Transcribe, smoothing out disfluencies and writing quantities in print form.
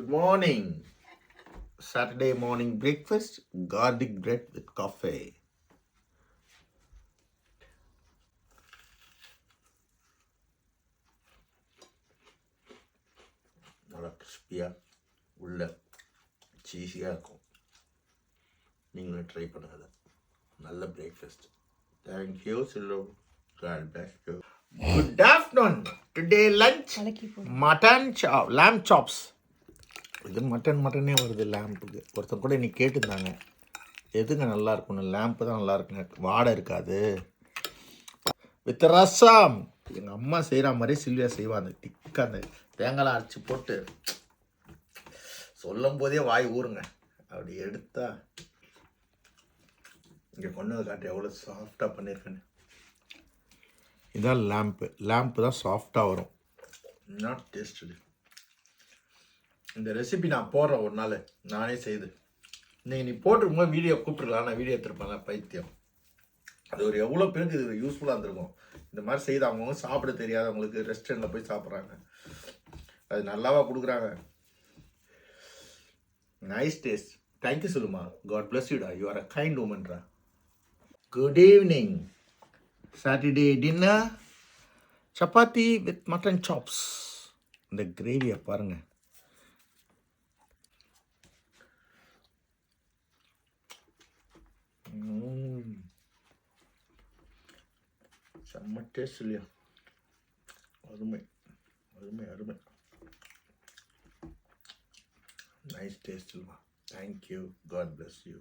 Good morning. Saturday morning breakfast, garlic bread with coffee. நல்லா கிறிஸ்பியாக உள்ள சீஸியாக இருக்கும். நீங்களும் ட்ரை பண்ணுங்க. நல்ல பிரேக்ஃபாஸ்ட். தேங்க்யூ சில்லு. God bless you. Good afternoon. Today lunch mutton lamb chops. இது மட்டனே வருது லேம்புக்கு. ஒருத்தன் கூட இன்னைக்கு கேட்டுருந்தாங்க எதுங்க நல்லா இருக்கும்னு. லேம்பு தான் நல்லா இருக்குங்க, வாடை இருக்காது. வித் ரசம். எங்கள் அம்மா செய்கிற மாதிரி சில்வியா செய்வாங்க. திக்காக அந்த தேங்காய்லாம் அரைச்சி போட்டு சொல்லும் போதே வாய் ஊறுங்க. அப்படி எடுத்தா இங்கே கொண்டு வந்து காட்டு எவ்வளோ சாஃப்டாக பண்ணியிருக்கேன்னு. இதுதான் லேம்பு தான் சாஃப்டாக வரும். Not taste. இந்த ரெசிபி நான் போடுறேன் ஒரு நாள் நானே செய்து. நீ போட்டிருக்கும்போது வீடியோ கூப்பிட்டுருக்கலாம், நான் வீடியோ எடுத்துருப்பேன்ல பைத்தியம். அது ஒரு எவ்வளோ பேருக்கு இது யூஸ்ஃபுல்லாக இருந்திருக்கும். இந்த மாதிரி செய்து அவங்கவுங்க சாப்பிட தெரியாதவங்களுக்கு ரெஸ்டாரண்ட்டில் போய் சாப்பிட்றாங்க, அது நல்லாவா கொடுக்குறாங்க. Nice taste. தேங்க்யூ சொல்லுமா. காட் பிளஸ் யூடா. யூ ஆர் அ கைண்ட் உமன்ரா. Good evening. Saturday dinner chapati with mutton chops. இந்த கிரேவியை பாருங்கள். செம்ம டேஸ்ட் இல்லையா? அருமை அருமை அருமை. நைஸ் டேஸ்ட் இல்லையா? தேங்க்யூ. God bless you.